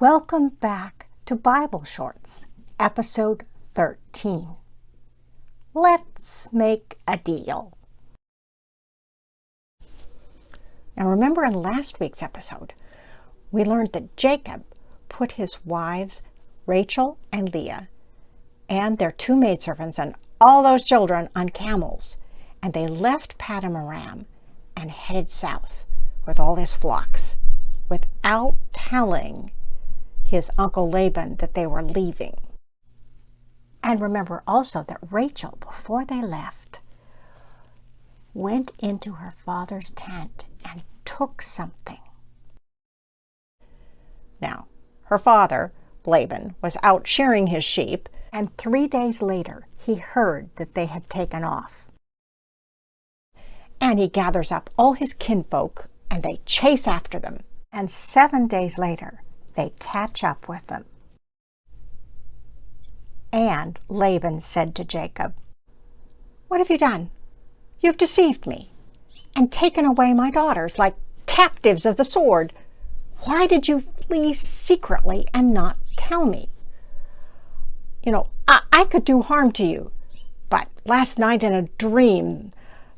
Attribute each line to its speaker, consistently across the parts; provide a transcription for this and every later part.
Speaker 1: Welcome back to Bible Shorts, episode 13. Let's make a deal. Now remember in last week's episode, we learned that Jacob put his wives, Rachel and Leah, and their two maidservants and all those children on camels, and they left Paddan Aram and headed south with all his flocks without telling his uncle Laban that they were leaving. And remember also that Rachel, before they left, went into her father's tent and took something. Now, her father, Laban, was out shearing his sheep, and 3 days later he heard that they had taken off. And he gathers up all his kinfolk and they chase after them. And 7 days later, they catch up with them. And Laban said to Jacob, "What have you done? You've deceived me and taken away my daughters like captives of the sword. Why did you flee secretly and not tell me? I could do harm to you, but last night in a dream,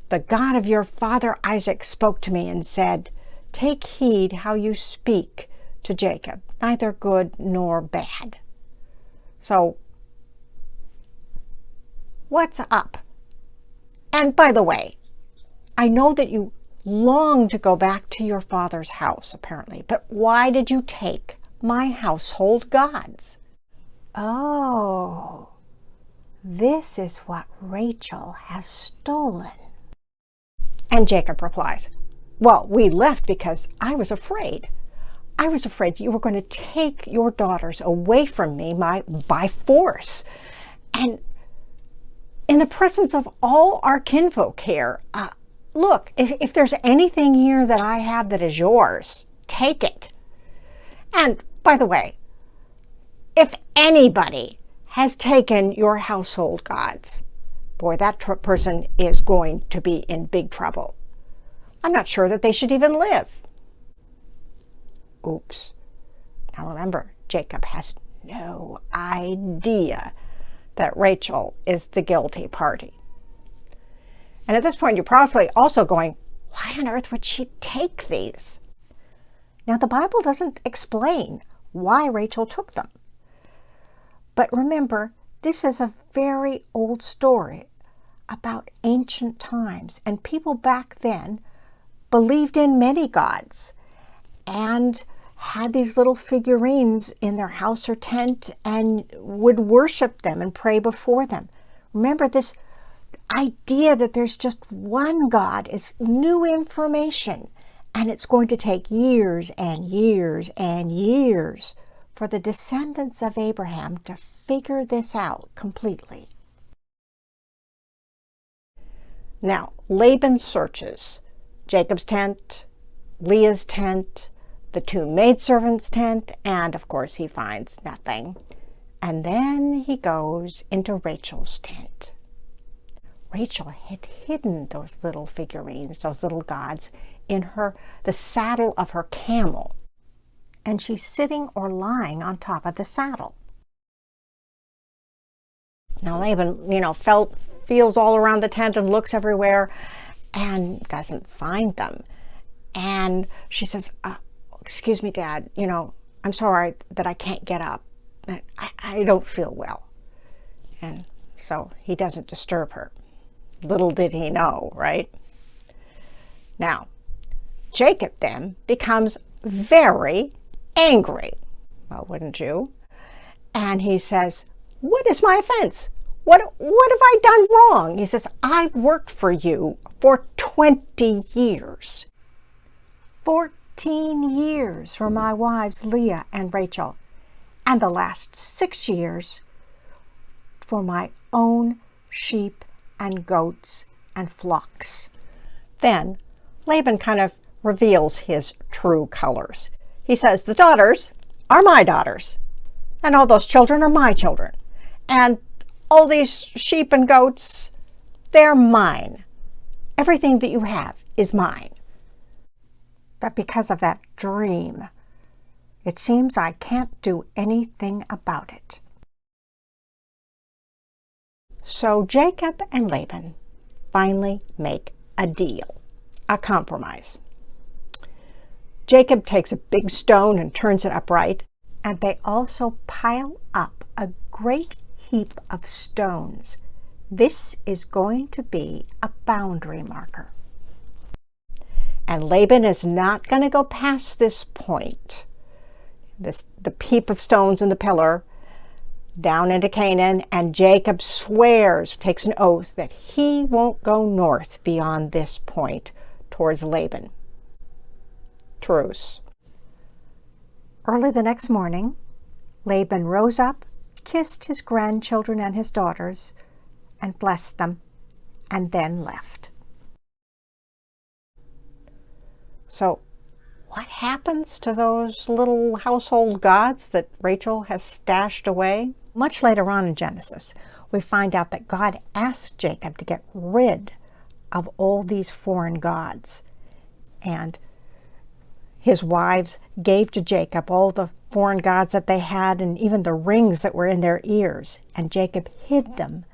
Speaker 1: the God of your father Isaac spoke to me and said, 'Take heed how you speak to Jacob, neither good nor bad.' So, what's up? And by the way, I know that you long to go back to your father's house, apparently, but why did you take my household gods?" Oh, this is what Rachel has stolen. And Jacob replies, "Well, we left because I was afraid. I was afraid you were going to take your daughters away from me by force. And in the presence of all our kinfolk here, look, if there's anything here that I have that is yours, take it. And by the way, if anybody has taken your household gods, boy, that person is going to be in big trouble. I'm not sure that they should even live." Oops. Now remember, Jacob has no idea that Rachel is the guilty party. And at this point, you're probably also going, why on earth would she take these? Now, the Bible doesn't explain why Rachel took them. But remember, this is a very old story about ancient times, and people back then believed in many gods and had these little figurines in their house or tent and would worship them and pray before them. Remember, this idea that there's just one God is new information, and it's going to take years and years and years for the descendants of Abraham to figure this out completely. Now, Laban searches Jacob's tent, Leah's tent, the two maidservants' tent, and of course he finds nothing. And then he goes into Rachel's tent. Rachel had hidden those little figurines, those little gods, in the saddle of her camel. And she's sitting or lying on top of the saddle. Now Laban, feels all around the tent and looks everywhere and doesn't find them. And she says, "Excuse me, Dad, I'm sorry that I can't get up. I don't feel well." And so he doesn't disturb her. Little did he know, right? Now, Jacob then becomes very angry. Well, wouldn't you? And he says, "What is my offense? What have I done wrong?" He says, "I've worked for you for 20 years. 14 years for my wives Leah and Rachel, and the last 6 years for my own sheep and goats and flocks." Then Laban kind of reveals his true colors. He says, "The daughters are my daughters, and all those children are my children, and all these sheep and goats, they're mine. Everything that you have is mine. But because of that dream, It seems I can't do anything about it." So Jacob and Laban finally make a deal, a compromise. Jacob takes a big stone and turns it upright, and they also pile up a great heap of stones. This is going to be a boundary marker. And Laban is not going to go past this point, the heap of stones and the pillar, down into Canaan, and Jacob swears, takes an oath, that he won't go north beyond this point towards Laban. Truce. Early the next morning, Laban rose up, kissed his grandchildren and his daughters, and blessed them, and then left. So, what happens to those little household gods that Rachel has stashed away? Much later on in Genesis, we find out that God asked Jacob to get rid of all these foreign gods. And his wives gave to Jacob all the foreign gods that they had, and even the rings that were in their ears. And Jacob hid them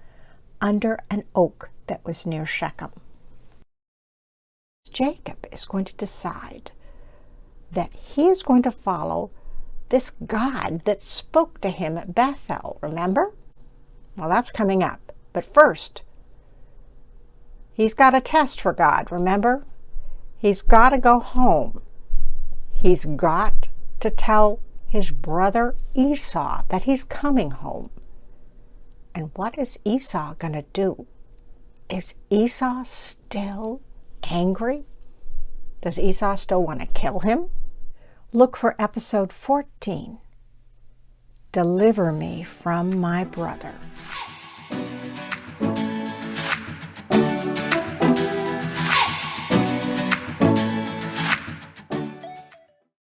Speaker 1: under an oak that was near Shechem. Jacob is going to decide that he is going to follow this God that spoke to him at Bethel, remember? Well, that's coming up. But first, he's got a test for God, remember? He's got to go home. He's got to tell his brother Esau that he's coming home. And what is Esau going to do? Is Esau still angry? Does Esau still want to kill him? Look for episode 14, Deliver Me from My Brother.